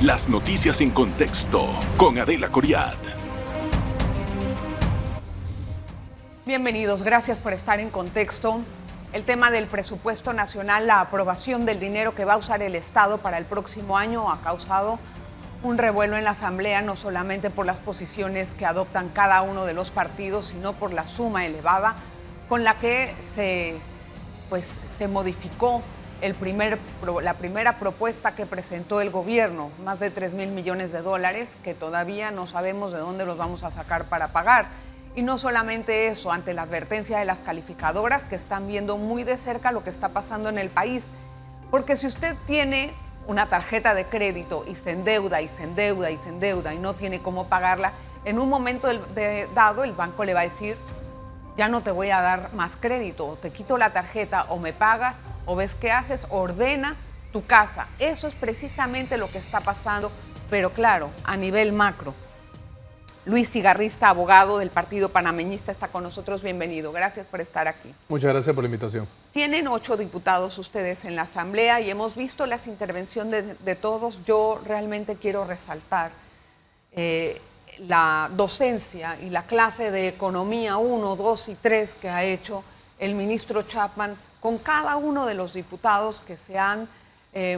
Las noticias en contexto con Adela Coriad. Bienvenidos, gracias por estar en contexto. El tema del presupuesto nacional, la aprobación del dinero que va a usar el Estado para el próximo año ha causado un revuelo en la Asamblea, no solamente por las posiciones que adoptan cada uno de los partidos, sino por la suma elevada con la que se modificó la primera propuesta que presentó el gobierno, más de 3,000 millones de dólares, que todavía no sabemos de dónde los vamos a sacar para pagar. Y no solamente eso, ante la advertencia de las calificadoras que están viendo muy de cerca lo que está pasando en el país. Porque si usted tiene una tarjeta de crédito y se endeuda y se endeuda y se endeuda y no tiene cómo pagarla, en un momento dado el banco le va a decir: ya no te voy a dar más crédito, o te quito la tarjeta, o me pagas, o ves qué haces, ordena tu casa. Eso es precisamente lo que está pasando, pero claro, a nivel macro. Luis Cigarrista, abogado del Partido Panameñista, está con nosotros. Bienvenido. Gracias por estar aquí. Muchas gracias por la invitación. Tienen 8 diputados ustedes en la Asamblea y hemos visto las intervenciones de todos. Yo realmente quiero resaltar la docencia y la clase de economía 1, 2 y 3 que ha hecho el ministro Chapman con cada uno de los diputados que se han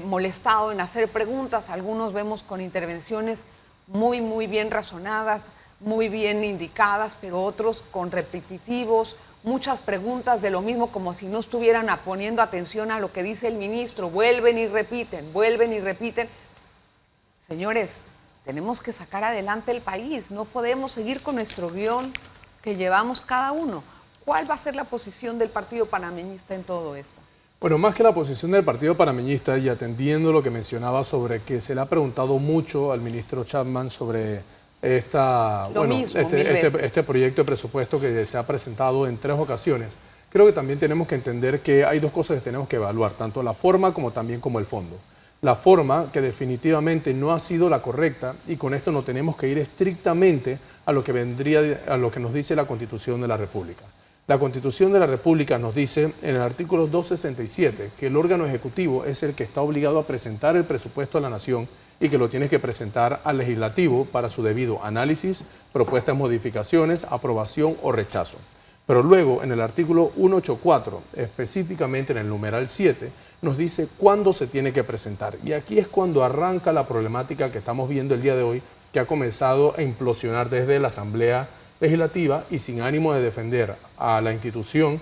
molestado en hacer preguntas. Algunos vemos con intervenciones muy bien razonadas, muy bien indicadas, pero otros con repetitivos, muchas preguntas de lo mismo, como si no estuvieran poniendo atención a lo que dice el ministro. Vuelven y repiten, vuelven y repiten. Señores, tenemos que sacar adelante el país, no podemos seguir con nuestro guión que llevamos cada uno. ¿Cuál va a ser la posición del Partido Panameñista en todo esto? Bueno, más que la posición del Partido Panameñista, y atendiendo lo que mencionaba sobre que se le ha preguntado mucho al ministro Chapman sobre este proyecto de presupuesto que se ha presentado en 3 ocasiones, creo que también tenemos que entender que hay 2 cosas que tenemos que evaluar, tanto la forma como también como el fondo. La forma, que definitivamente no ha sido la correcta, y con esto no tenemos que ir estrictamente a lo que nos dice la Constitución de la República. La Constitución de la República nos dice en el artículo 267 que el órgano ejecutivo es el que está obligado a presentar el presupuesto a la nación y que lo tiene que presentar al legislativo para su debido análisis, propuestas, modificaciones, aprobación o rechazo. Pero luego en el artículo 184, específicamente en el numeral 7, nos dice cuándo se tiene que presentar. Y aquí es cuando arranca la problemática que estamos viendo el día de hoy, que ha comenzado a implosionar desde la Asamblea Legislativa, y sin ánimo de defender a la institución,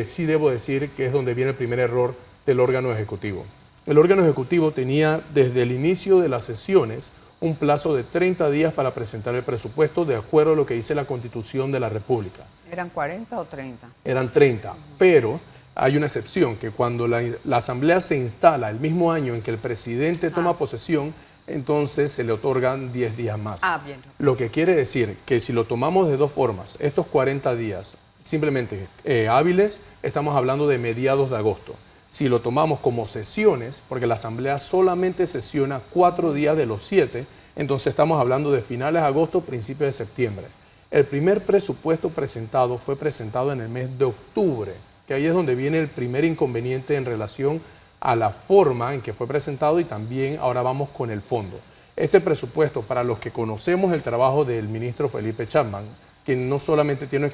sí debo decir que es donde viene el primer error del órgano ejecutivo. El órgano ejecutivo tenía desde el inicio de las sesiones un plazo de 30 días para presentar el presupuesto de acuerdo a lo que dice la Constitución de la República. ¿Eran 40 o 30? Eran 30, pero hay una excepción, que cuando la Asamblea se instala el mismo año en que el presidente toma posesión, entonces se le otorgan 10 días más. Bien. Lo que quiere decir que si lo tomamos de 2 formas, estos 40 días simplemente hábiles, estamos hablando de mediados de agosto. Si lo tomamos como sesiones, porque la Asamblea solamente sesiona 4 días de los 7, entonces estamos hablando de finales de agosto, principios de septiembre. El primer presupuesto presentado fue presentado en el mes de octubre, que ahí es donde viene el primer inconveniente en relación a la forma en que fue presentado, y también ahora vamos con el fondo. Este presupuesto, para los que conocemos el trabajo del ministro Felipe Chapman, que no solamente tiene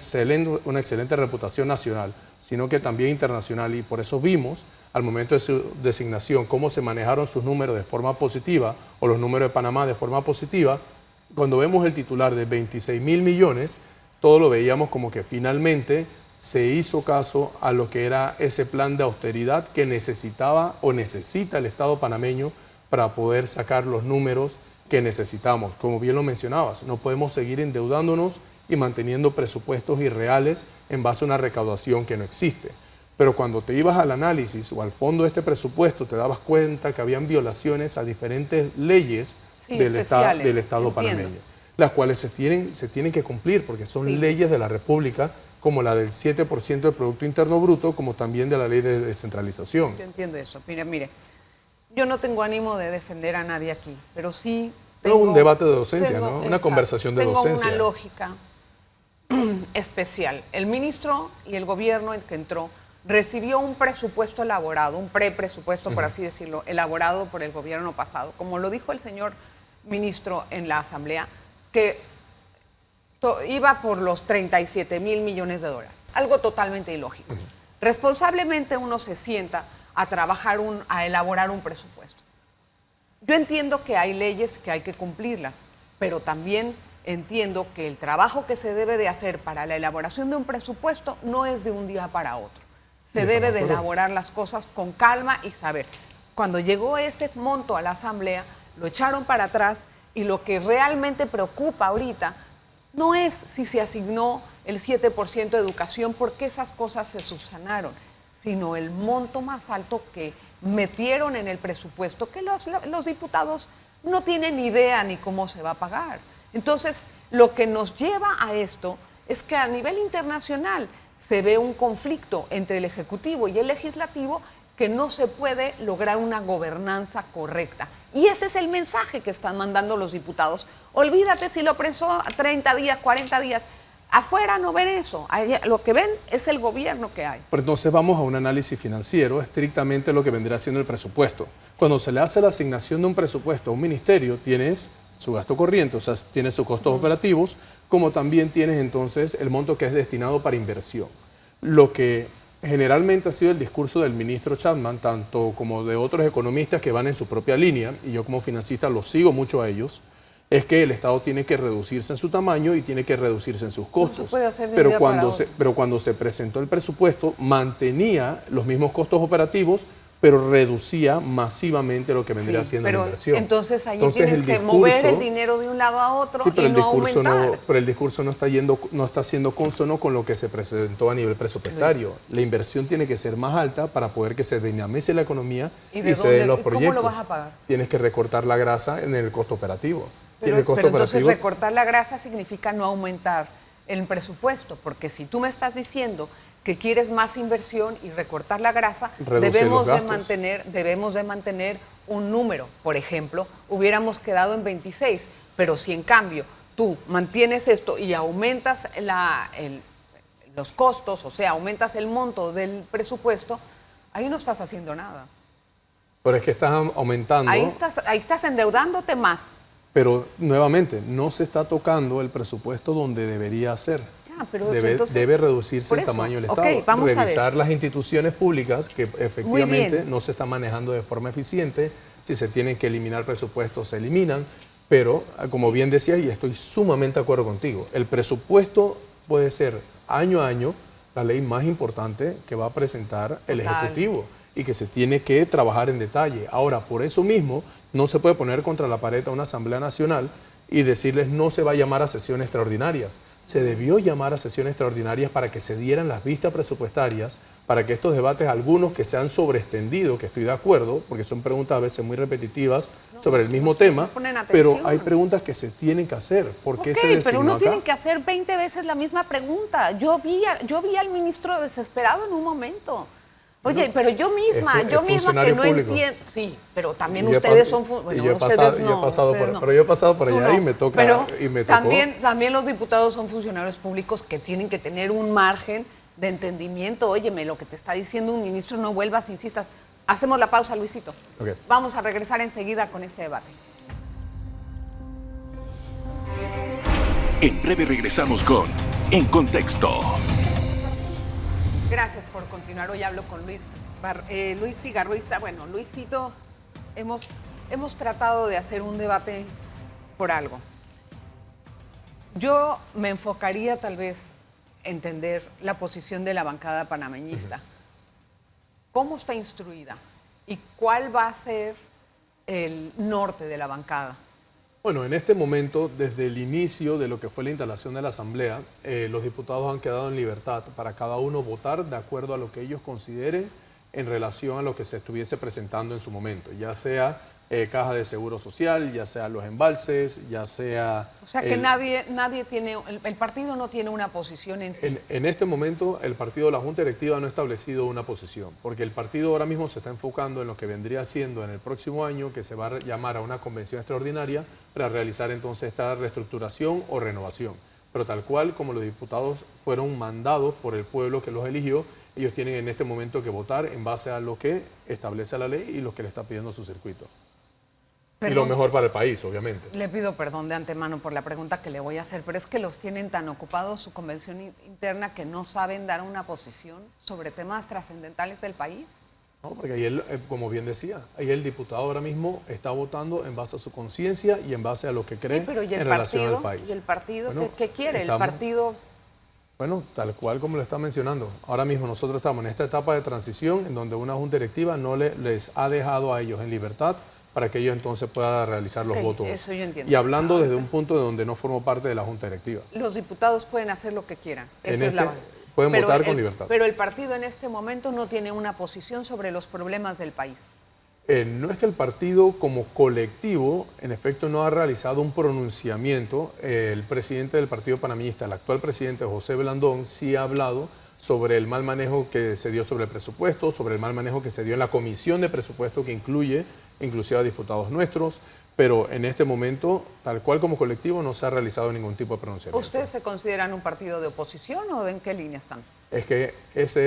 una excelente reputación nacional, sino que también internacional, y por eso vimos al momento de su designación cómo se manejaron sus números de forma positiva, o los números de Panamá de forma positiva. Cuando vemos el titular de 26,000 millones, todo lo veíamos como que finalmente se hizo caso a lo que era ese plan de austeridad que necesitaba o necesita el Estado panameño para poder sacar los números que necesitamos. Como bien lo mencionabas, no podemos seguir endeudándonos y manteniendo presupuestos irreales en base a una recaudación que no existe. Pero cuando te ibas al análisis o al fondo de este presupuesto, te dabas cuenta que habían violaciones a diferentes leyes del Estado panameño, las cuales se tienen que cumplir, porque son leyes de la República, como la del 7% del Producto Interno Bruto, como también de la ley de descentralización. Yo entiendo eso. Mire, yo no tengo ánimo de defender a nadie aquí, pero sí tengo un debate de docencia, ¿no? Una conversación de docencia. Tengo una lógica especial. El ministro y el gobierno que entró recibió un presupuesto elaborado, un prepresupuesto, por así decirlo, elaborado por el gobierno pasado, como lo dijo el señor ministro en la Asamblea, que iba por los 37,000 millones de dólares, algo totalmente ilógico. Responsablemente uno se sienta a trabajar, a elaborar un presupuesto. Yo entiendo que hay leyes que hay que cumplirlas, pero también entiendo que el trabajo que se debe de hacer para la elaboración de un presupuesto no es de un día para otro. Se debe de elaborar las cosas con calma y saber. Cuando llegó ese monto a la Asamblea, lo echaron para atrás y lo que realmente preocupa ahorita no es si se asignó el 7% de educación, porque esas cosas se subsanaron, sino el monto más alto que metieron en el presupuesto, que los diputados no tienen idea ni cómo se va a pagar. Entonces, lo que nos lleva a esto es que a nivel internacional se ve un conflicto entre el Ejecutivo y el Legislativo, que no se puede lograr una gobernanza correcta. Y ese es el mensaje que están mandando los diputados. Olvídate si lo presó a 30 días, 40 días. Afuera no ven eso. Lo que ven es el gobierno que hay. Pero entonces vamos a un análisis financiero, estrictamente lo que vendrá siendo el presupuesto. Cuando se le hace la asignación de un presupuesto a un ministerio, tienes su gasto corriente, o sea, tienes sus costos operativos, como también tienes entonces el monto que es destinado para inversión. Lo que generalmente ha sido el discurso del ministro Chapman, tanto como de otros economistas que van en su propia línea, y yo como financista los sigo mucho a ellos, es que el Estado tiene que reducirse en su tamaño y tiene que reducirse en sus costos. No se puede hacer de pero, un día para cuando se presentó el presupuesto, mantenía los mismos costos operativos, pero reducía masivamente lo que vendría siendo la inversión. Entonces tienes que mover el dinero de un lado a otro, sí, pero y no aumentar. pero el discurso no está siendo consono con lo que se presentó a nivel presupuestario. La inversión tiene que ser más alta para poder que se dinamice la economía y se den los proyectos. ¿Cómo lo vas a pagar? Tienes que recortar la grasa en el costo operativo. Pero entonces recortar la grasa significa no aumentar el presupuesto, porque si tú me estás diciendo que quieres más inversión y recortar la grasa, debemos de mantener un número. Por ejemplo, hubiéramos quedado en 26, pero si en cambio tú mantienes esto y aumentas los costos, o sea, aumentas el monto del presupuesto, ahí no estás haciendo nada. Pero es que estás aumentando. Ahí estás endeudándote más. Pero nuevamente, no se está tocando el presupuesto donde debería ser. Pero debe reducirse el tamaño del Estado. Revisar las instituciones públicas que efectivamente no se están manejando de forma eficiente. Si se tienen que eliminar presupuestos, se eliminan. Pero, como bien decías, y estoy sumamente de acuerdo contigo, el presupuesto puede ser año a año la ley más importante que va a presentar el Ejecutivo y que se tiene que trabajar en detalle. Ahora, por eso mismo, no se puede poner contra la pared a una Asamblea Nacional y decirles no se va a llamar a sesiones extraordinarias. Se debió llamar a sesiones extraordinarias para que se dieran las vistas presupuestarias, para que estos debates, algunos que se han sobreextendido, que estoy de acuerdo, porque son preguntas a veces muy repetitivas sobre el mismo tema, pero hay preguntas que se tienen que hacer. ¿Por qué se designó pero no acá? tienen que hacer 20 veces la misma pregunta. Yo vi al ministro desesperado en un momento. Oye, pero yo misma que no entiendo. Sí, pero también ustedes son funcionarios. Yo he pasado por allá y me toca. Pero también los diputados son funcionarios públicos que tienen que tener un margen de entendimiento. Óyeme, lo que te está diciendo un ministro, no vuelvas, insistas. Hacemos la pausa, Luisito. Okay. Vamos a regresar enseguida con este debate. En breve regresamos con En Contexto. Gracias por continuar. Hoy hablo con Luis Igarruiza. Bueno, Luisito, hemos tratado de hacer un debate por algo. Yo me enfocaría tal vez en entender la posición de la bancada panameñista. ¿Cómo está instruida? ¿Y cuál va a ser el norte de la bancada? Bueno, en este momento, desde el inicio de lo que fue la instalación de la Asamblea, los diputados han quedado en libertad para cada uno votar de acuerdo a lo que ellos consideren en relación a lo que se estuviese presentando en su momento, ya sea caja de seguro social, ya sea los embalses, ya sea... O sea que nadie tiene, el partido no tiene una posición en sí. En este momento el partido, la Junta Directiva no ha establecido una posición, porque el partido ahora mismo se está enfocando en lo que vendría siendo en el próximo año, que se va a llamar a una convención extraordinaria para realizar entonces esta reestructuración o renovación. Pero tal cual como los diputados fueron mandados por el pueblo que los eligió, ellos tienen en este momento que votar en base a lo que establece la ley y lo que le está pidiendo su circuito. Y lo mejor para el país, obviamente. Le pido perdón de antemano por la pregunta que le voy a hacer, pero es que los tienen tan ocupados su convención interna que no saben dar una posición sobre temas trascendentales del país. No, porque ahí él, como bien decía, ahí el diputado ahora mismo está votando en base a su conciencia y en base a lo que cree en relación al país. ¿Y el partido bueno, qué quiere? El partido... Bueno, tal cual como lo está mencionando. Ahora mismo nosotros estamos en esta etapa de transición en donde una junta directiva no les ha dejado a ellos en libertad para que ellos entonces puedan realizar los votos. Eso yo entiendo. Y hablando desde un punto de donde no formo parte de la junta directiva. Los diputados pueden hacer lo que quieran. Esa es la base. Pueden votar con libertad. Pero el partido en este momento no tiene una posición sobre los problemas del país. No es que el partido como colectivo, en efecto, no ha realizado un pronunciamiento. El presidente del Partido Panameñista, el actual presidente José Blandón, sí ha hablado sobre el mal manejo que se dio sobre el presupuesto, sobre el mal manejo que se dio en la comisión de presupuesto que incluye inclusive a diputados nuestros, pero en este momento, tal cual como colectivo, no se ha realizado ningún tipo de pronunciamiento. ¿Ustedes se consideran un partido de oposición o en qué línea están? Es que eso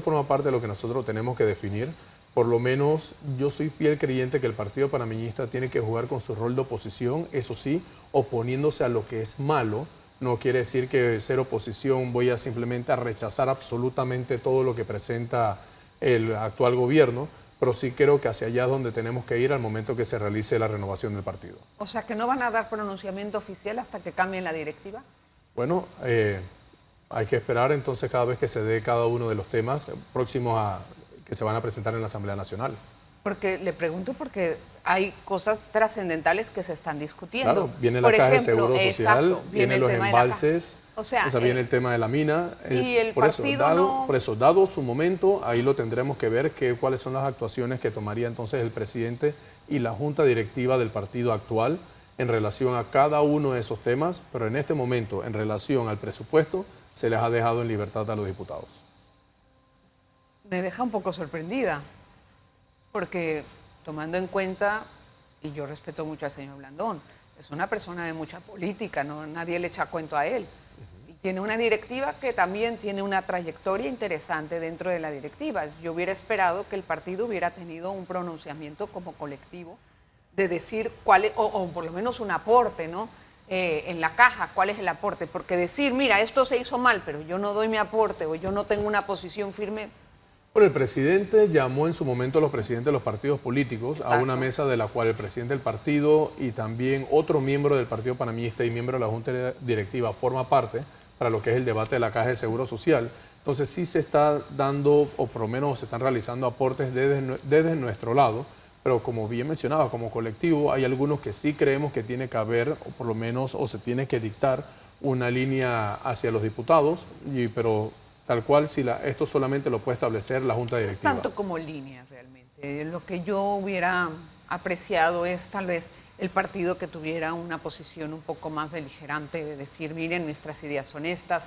forma parte de lo que nosotros tenemos que definir. Por lo menos yo soy fiel creyente que el Partido Panameñista tiene que jugar con su rol de oposición, eso sí, oponiéndose a lo que es malo. No quiere decir que ser oposición voy a simplemente a rechazar absolutamente todo lo que presenta el actual gobierno, pero sí creo que hacia allá es donde tenemos que ir al momento que se realice la renovación del partido. O sea, ¿que no van a dar pronunciamiento oficial hasta que cambien la directiva? Bueno, hay que esperar entonces cada vez que se dé cada uno de los temas próximos que se van a presentar en la Asamblea Nacional. Porque le pregunto porque hay cosas trascendentales que se están discutiendo. Claro, viene la Caja de Seguro Social, vienen los embalses, o sea, viene el tema de la mina. Y el partido por eso, dado su momento, ahí lo tendremos que ver cuáles son las actuaciones que tomaría entonces el presidente y la junta directiva del partido actual en relación a cada uno de esos temas, pero en este momento, en relación al presupuesto, se les ha dejado en libertad a los diputados. Me deja un poco sorprendida, porque tomando en cuenta, y yo respeto mucho al señor Blandón, es una persona de mucha política, no, nadie le echa cuento a él. Y tiene una directiva que también tiene una trayectoria interesante dentro de la directiva. Yo hubiera esperado que el partido hubiera tenido un pronunciamiento como colectivo de decir cuál es, o por lo menos un aporte, ¿no? En la caja, cuál es el aporte. Porque decir, mira, esto se hizo mal, pero yo no doy mi aporte o yo no tengo una posición firme. Bueno, el presidente llamó en su momento a los presidentes de los partidos políticos. Exacto. A una mesa de la cual el presidente del partido y también otro miembro del Partido Panameñista y miembro de la Junta Directiva forma parte para lo que es el debate de la Caja de Seguro Social. Entonces sí se está dando, o por lo menos se están realizando aportes desde nuestro lado, pero como bien mencionaba, como colectivo hay algunos que sí creemos que tiene que haber, o por lo menos, o se tiene que dictar una línea hacia los diputados, pero tal cual, si esto solamente lo puede establecer la Junta Directiva. Es tanto como línea realmente. Lo que yo hubiera apreciado es tal vez el partido que tuviera una posición un poco más beligerante de decir, miren, nuestras ideas son estas,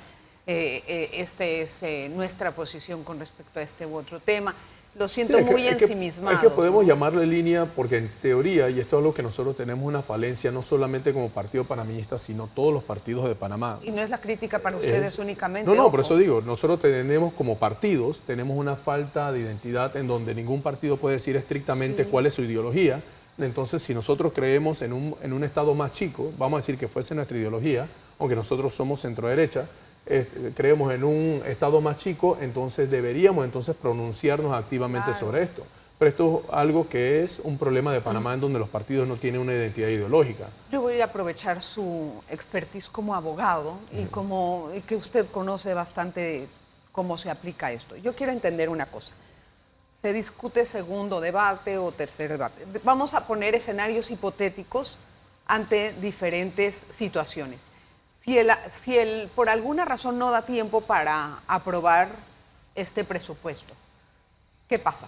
esta es nuestra posición con respecto a este u otro tema. Lo siento muy ensimismado. Es que podemos llamarle línea porque en teoría, y esto es lo que nosotros tenemos una falencia, no solamente como Partido Panameñista, sino todos los partidos de Panamá. Y no es la crítica para ustedes únicamente. No, por eso digo, nosotros tenemos como partidos, tenemos una falta de identidad en donde ningún partido puede decir estrictamente cuál es su ideología. Entonces, si nosotros creemos en un Estado más chico, vamos a decir que fuese nuestra ideología, aunque nosotros somos centro-derecha, creemos en un Estado más chico, entonces deberíamos pronunciarnos activamente sobre esto. Pero esto es algo que es un problema de Panamá en donde los partidos no tienen una identidad ideológica. Yo voy a aprovechar su expertise como abogado y que usted conoce bastante cómo se aplica esto. Yo quiero entender una cosa. Se discute segundo debate o tercer debate. Vamos a poner escenarios hipotéticos ante diferentes situaciones. Si él por alguna razón no da tiempo para aprobar este presupuesto, ¿qué pasa?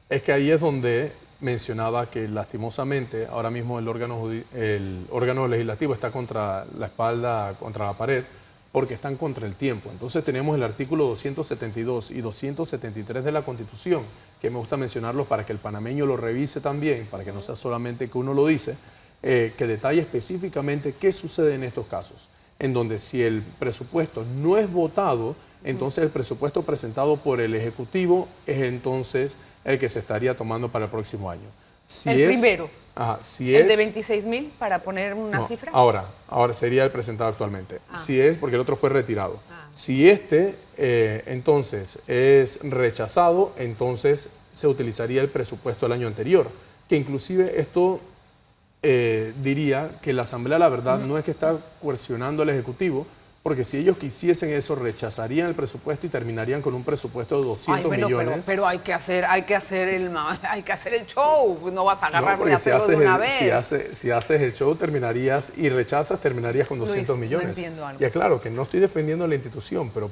Es que ahí es donde mencionaba que lastimosamente ahora mismo el órgano legislativo está contra la espalda, contra la pared, porque están contra el tiempo. Entonces tenemos el artículo 272 y 273 de la Constitución, que me gusta mencionarlos para que el panameño lo revise también, para que no sea solamente que uno lo dice, que detalla específicamente qué sucede en estos casos, en donde si el presupuesto no es votado, entonces el presupuesto presentado por el Ejecutivo es entonces el que se estaría tomando para el próximo año. Si el primero. Si el es, de 26,000, para poner una no, cifra. Ahora sería el presentado actualmente. Si es, porque el otro fue retirado. Si este entonces es rechazado, entonces se utilizaría el presupuesto del año anterior, que inclusive esto diría que la Asamblea, la verdad, no es que está coercionando al Ejecutivo, porque si ellos quisiesen eso, rechazarían el presupuesto y terminarían con un presupuesto de 200 millones. Pero hay que hacer el show. No vas a agarrar porque y hacerlo de una vez. Si haces el show terminarías y rechazas, terminarías con 200 Luis, millones. no entiendo algo. Y es claro que no estoy defendiendo a la institución, pero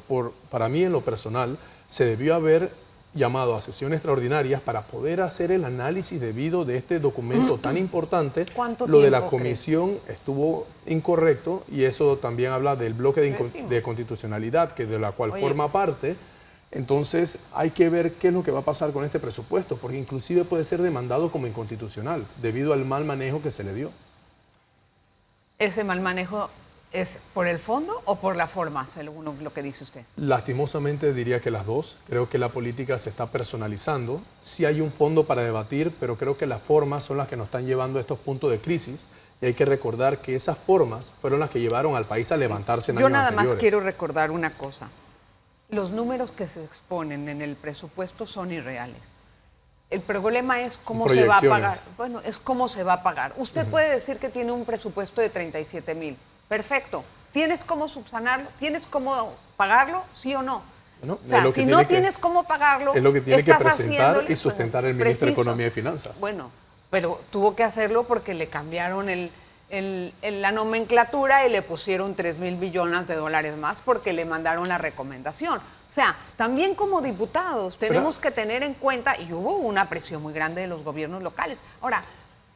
para mí en lo personal se debió haber llamado a sesiones extraordinarias para poder hacer el análisis debido de este documento tan importante. ¿Cuánto Lo de la tiempo comisión estuvo incorrecto y eso también habla del bloque de constitucionalidad de la cual forma parte. Entonces hay que ver qué es lo que va a pasar con este presupuesto, porque inclusive puede ser demandado como inconstitucional debido al mal manejo que se le dio. ¿Ese mal manejo es por el fondo o por la forma, según lo que dice usted? Lastimosamente diría que las dos. Creo que la política se está personalizando. Sí hay un fondo para debatir, pero creo que las formas son las que nos están llevando a estos puntos de crisis. Y hay que recordar que esas formas fueron las que llevaron al país a levantarse en años anteriores. Yo nada más quiero recordar una cosa. Los números que se exponen en el presupuesto son irreales. El problema es cómo se va a pagar. Bueno, es cómo se va a pagar. Usted puede decir que tiene un presupuesto de 37,000. Perfecto. ¿Tienes cómo subsanarlo? ¿Tienes cómo pagarlo? ¿Sí o no? Bueno, o sea, si no tienes cómo pagarlo, es lo que tiene que presentar y sustentar el ministro de Economía y Finanzas. Bueno, pero tuvo que hacerlo porque le cambiaron la nomenclatura y le pusieron 3,000 billones de dólares más porque le mandaron la recomendación. O sea, también como diputados tenemos que tener en cuenta, y hubo una presión muy grande de los gobiernos locales. Ahora,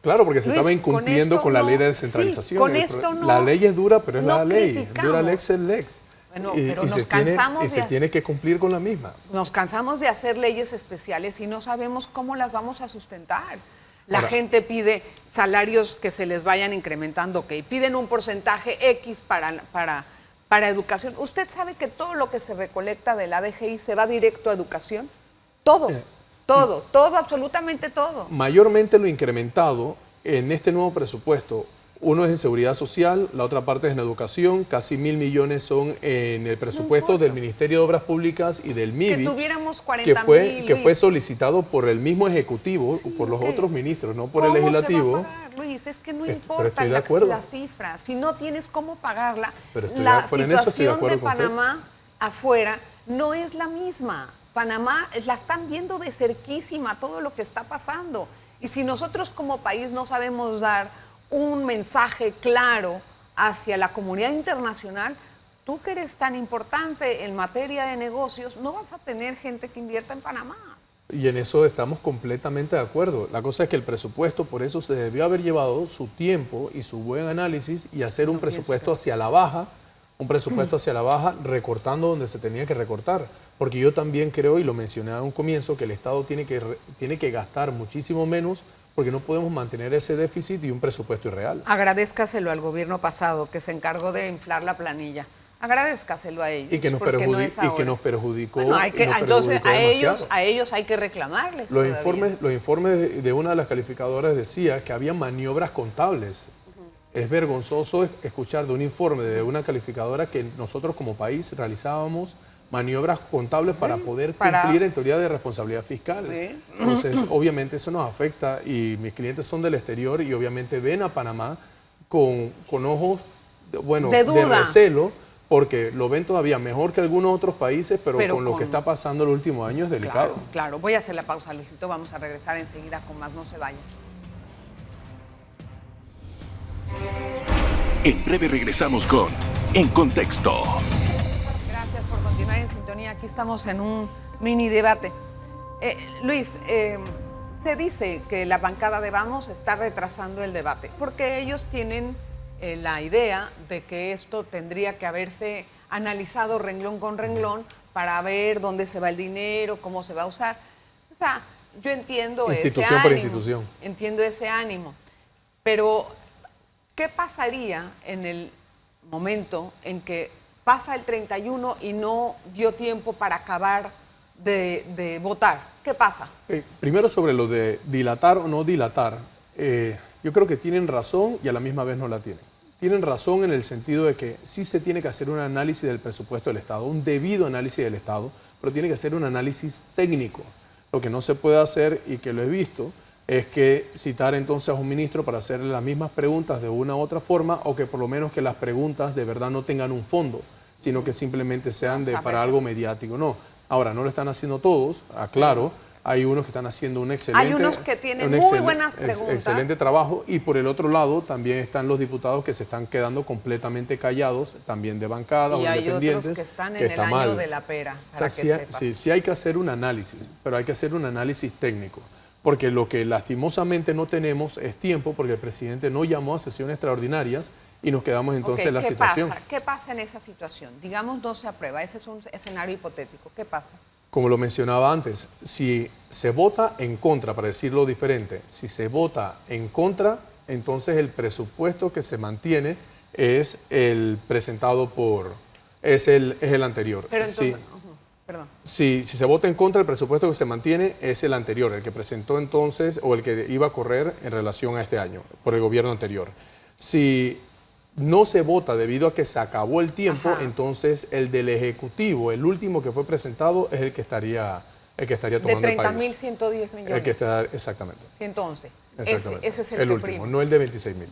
claro, porque se Luis, estaba incumpliendo con la ley de descentralización. Sí, con esto no, la ley es dura, pero es la ley. criticamos. Dura lex es lex. Bueno, pero se tiene que cumplir con la misma. Nos cansamos de hacer leyes especiales y no sabemos cómo las vamos a sustentar. La gente pide salarios que se les vayan incrementando, ok. Piden un porcentaje X para educación. ¿Usted sabe que todo lo que se recolecta de la DGI se va directo a educación? Todo. Todo, absolutamente todo. Mayormente lo incrementado en este nuevo presupuesto, uno es en seguridad social, la otra parte es en educación, casi 1,000 millones son en el presupuesto del Ministerio de Obras Públicas y del MIBI, que tuviéramos 40,000, que fue solicitado por el mismo Ejecutivo, por los otros ministros, no por el Legislativo. ¿Cómo se va a pagar, Luis? Es que no importa la cifra, si no tienes cómo pagarla, la situación de Panamá afuera no es la misma. Panamá la están viendo de cerquísima todo lo que está pasando. Y si nosotros como país no sabemos dar un mensaje claro hacia la comunidad internacional, tú que eres tan importante en materia de negocios, no vas a tener gente que invierta en Panamá. Y en eso estamos completamente de acuerdo. La cosa es que el presupuesto, por eso se debió haber llevado su tiempo y su buen análisis y hacer un presupuesto hacia la baja, recortando donde se tenía que recortar. Porque yo también creo, y lo mencioné a un comienzo, que el Estado tiene que gastar muchísimo menos porque no podemos mantener ese déficit y un presupuesto irreal. Agradézcaselo al gobierno pasado que se encargó de inflar la planilla. Agradézcaselo a ellos. Y que nos perjudicó. Bueno, entonces a ellos hay que reclamarles. Los informes de una de las calificadoras decía que había maniobras contables. Es vergonzoso escuchar de un informe de una calificadora que nosotros como país realizábamos maniobras contables para poder cumplir en teoría de responsabilidad fiscal. Sí. Entonces, obviamente eso nos afecta y mis clientes son del exterior y obviamente ven a Panamá con ojos de recelo, porque lo ven todavía mejor que algunos otros países, pero con lo que está pasando el último año es delicado. Claro. Voy a hacer la pausa, Luisito. Vamos a regresar enseguida con más. No se vayan. En breve regresamos con En Contexto. Gracias por continuar en sintonía. Aquí estamos en un mini debate. Luis, se dice que la bancada de Vamos está retrasando el debate porque ellos tienen la idea de que esto tendría que haberse analizado renglón con renglón para ver dónde se va el dinero, cómo se va a usar. O sea, yo entiendo institución por institución. Entiendo ese ánimo, pero ¿qué pasaría en el momento en que pasa el 31 y no dio tiempo para acabar de votar. ¿Qué pasa? Primero sobre lo de dilatar o no dilatar, yo creo que tienen razón y a la misma vez no la tienen. Tienen razón en el sentido de que sí se tiene que hacer un análisis del presupuesto del Estado, un debido análisis del Estado, pero tiene que ser un análisis técnico. Lo que no se puede hacer, y que lo he visto, es que citar entonces a un ministro para hacerle las mismas preguntas de una u otra forma, o que por lo menos que las preguntas de verdad no tengan un fondo, sino que simplemente sean para algo mediático. No, ahora no lo están haciendo todos, aclaro. Hay unos que están haciendo un excelente, hay unos que tienen muy buenas preguntas. Excelente trabajo, y por el otro lado también están los diputados que se están quedando completamente callados, también de bancada o independientes. Y hay otros que están en el año de la pera. O sea, sí hay que hacer un análisis, pero hay que hacer un análisis técnico, porque lo que lastimosamente no tenemos es tiempo, porque el presidente no llamó a sesiones extraordinarias y nos quedamos entonces en la situación. ¿Qué pasa en esa situación? Digamos, no se aprueba, ese es un escenario hipotético. ¿Qué pasa? Como lo mencionaba antes, si se vota en contra, para decirlo diferente, si se vota en contra, entonces el presupuesto que se mantiene es el presentado es el anterior. Pero entonces, perdón. Si se vota en contra, el presupuesto que se mantiene es el anterior, el que presentó entonces, o el que iba a correr en relación a este año, por el gobierno anterior. Si no se vota debido a que se acabó el tiempo, entonces el del Ejecutivo, el último que fue presentado, es el que estaría tomando el país. De 30.110 millones. El que está, exactamente. 111. Exactamente. Ese es el último, no el de 26.000.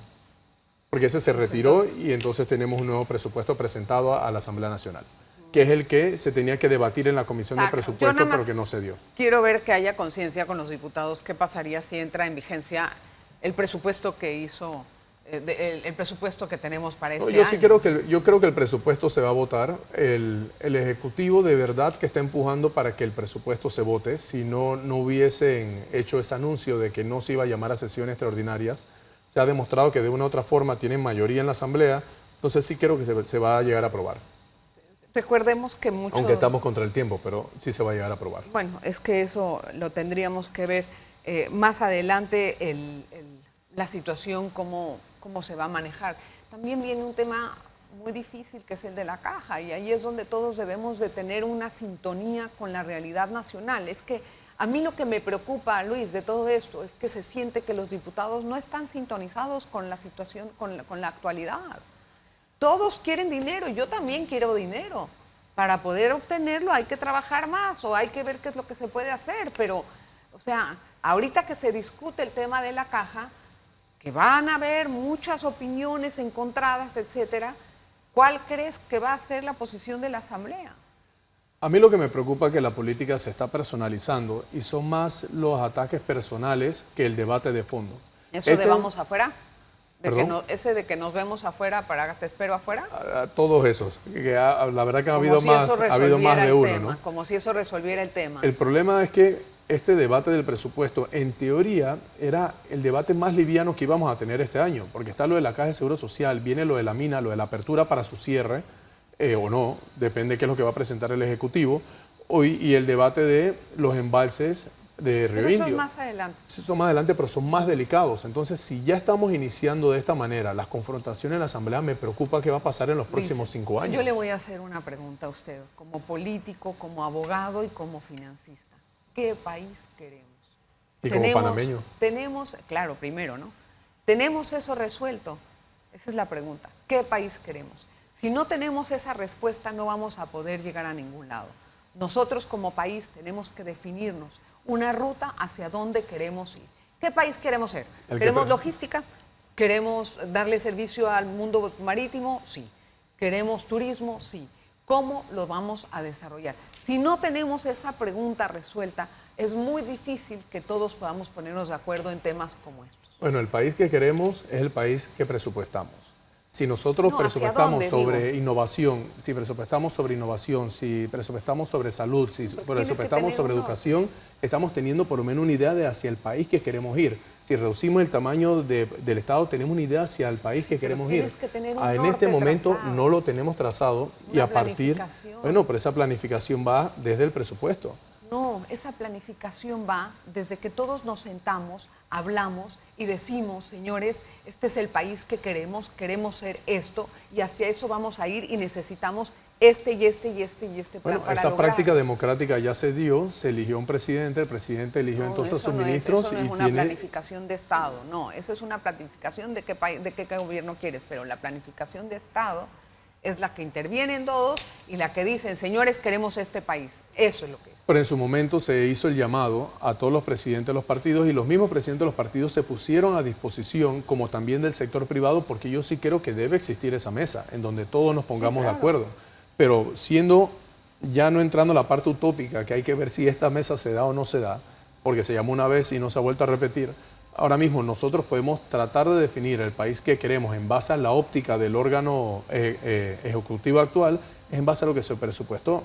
Porque ese se retiró y entonces tenemos un nuevo presupuesto presentado a la Asamblea Nacional, que es el que se tenía que debatir en la Comisión de Presupuesto, pero que no se dio. Quiero ver que haya conciencia con los diputados. ¿Qué pasaría si entra en vigencia el presupuesto que hizo... el presupuesto que tenemos para este año? Yo creo que el presupuesto se va a votar. El Ejecutivo de verdad que está empujando para que el presupuesto se vote. Si no hubiesen hecho ese anuncio de que no se iba a llamar a sesiones extraordinarias, se ha demostrado que de una u otra forma tienen mayoría en la Asamblea, entonces sí creo que se va a llegar a aprobar. Recordemos que muchos... Aunque estamos contra el tiempo, pero sí se va a llegar a aprobar. Bueno, es que eso lo tendríamos que ver más adelante, la situación, cómo se va a manejar. También viene un tema muy difícil, que es el de la caja, y ahí es donde todos debemos de tener una sintonía con la realidad nacional. Es que a mí lo que me preocupa, Luis, de todo esto, es que se siente que los diputados no están sintonizados con la situación, con la actualidad. Todos quieren dinero, yo también quiero dinero. Para poder obtenerlo hay que trabajar más, o hay que ver qué es lo que se puede hacer, pero, o sea, ahorita que se discute el tema de la caja, que van a haber muchas opiniones encontradas, etcétera, ¿cuál crees que va a ser la posición de la Asamblea? A mí lo que me preocupa es que la política se está personalizando y son más los ataques personales que el debate de fondo. ¿Eso de vamos afuera? ¿Ese de que nos vemos afuera para te espero afuera? Todos esos. La verdad que ha habido más de uno, ¿no? Como si eso resolviera el tema. El problema es que este debate del presupuesto, en teoría, era el debate más liviano que íbamos a tener este año, porque está lo de la Caja de Seguro Social, viene lo de la mina, lo de la apertura para su cierre, o no, depende de qué es lo que va a presentar el Ejecutivo, hoy, y el debate de los embalses de Río Indio. Son más adelante. Sí, son más adelante, pero son más delicados. Entonces, si ya estamos iniciando de esta manera las confrontaciones en la Asamblea, me preocupa qué va a pasar en los próximos 5 años. Yo le voy a hacer una pregunta a usted, como político, como abogado y como financista. ¿Qué país queremos? Y como panameño. Claro, primero, ¿no? ¿Tenemos eso resuelto? Esa es la pregunta. ¿Qué país queremos? Si no tenemos esa respuesta, no vamos a poder llegar a ningún lado. Nosotros como país tenemos que definirnos una ruta hacia dónde queremos ir. ¿Qué país queremos ser? ¿Queremos logística? ¿Queremos darle servicio al mundo marítimo? Sí. ¿Queremos turismo? Sí. ¿Cómo lo vamos a desarrollar? Si no tenemos esa pregunta resuelta, es muy difícil que todos podamos ponernos de acuerdo en temas como estos. Bueno, el país que queremos es el país que presupuestamos. Si nosotros presupuestamos sobre innovación, si presupuestamos sobre salud, si presupuestamos sobre educación, estamos teniendo por lo menos una idea de hacia el país que queremos ir. Si reducimos el tamaño del Estado, tenemos una idea hacia el país que queremos ir. En este momento no lo tenemos trazado y a partir, bueno, pero esa planificación va desde el presupuesto. No, esa planificación va desde que todos nos sentamos, hablamos y decimos, señores, este es el país que queremos ser esto y hacia eso vamos a ir y necesitamos este y este y este y este plan para esa lograr. práctica democrática ya se dio, se eligió un presidente, el presidente eligió entonces a sus ministros. Eso no es una planificación de Estado, no, eso es una planificación de qué gobierno quieres, pero la planificación de Estado es la que intervienen todos y la que dicen, señores, queremos este país, eso es lo que es. Pero en su momento se hizo el llamado a todos los presidentes de los partidos y los mismos presidentes de los partidos se pusieron a disposición, como también del sector privado, porque yo sí creo que debe existir esa mesa en donde todos nos pongamos de acuerdo. Pero ya no entrando en la parte utópica, que hay que ver si esta mesa se da o no se da, porque se llamó una vez y no se ha vuelto a repetir, ahora mismo nosotros podemos tratar de definir el país que queremos en base a la óptica del órgano ejecutivo actual, en base a lo que se presupuestó.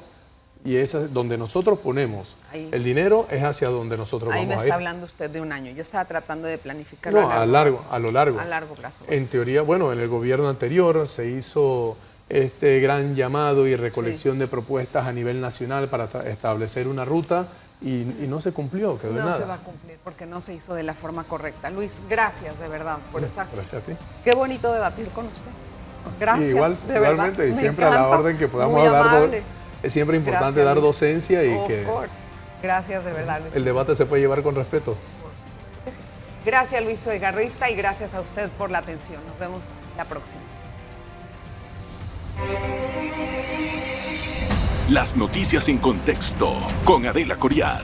Y es donde nosotros ponemos el dinero, es hacia donde nosotros vamos a ir. Ahí me está hablando usted de un año. Yo estaba tratando de planificar a lo largo. A largo plazo. En teoría, bueno, en el gobierno anterior se hizo este gran llamado y recolección de propuestas a nivel nacional para establecer una ruta y no se cumplió, quedó en nada. No se va a cumplir porque no se hizo de la forma correcta. Luis, gracias de verdad por estar. Gracias a ti. Qué bonito debatir con usted. Gracias. Igualmente, y siempre a la orden que podamos hablar. Es siempre importante dar docencia y que gracias de verdad, Luis. El debate se puede llevar con respeto. Gracias, Luis Soygarrista, y gracias a usted por la atención. Nos vemos la próxima. Las noticias en contexto con Adela Coriad.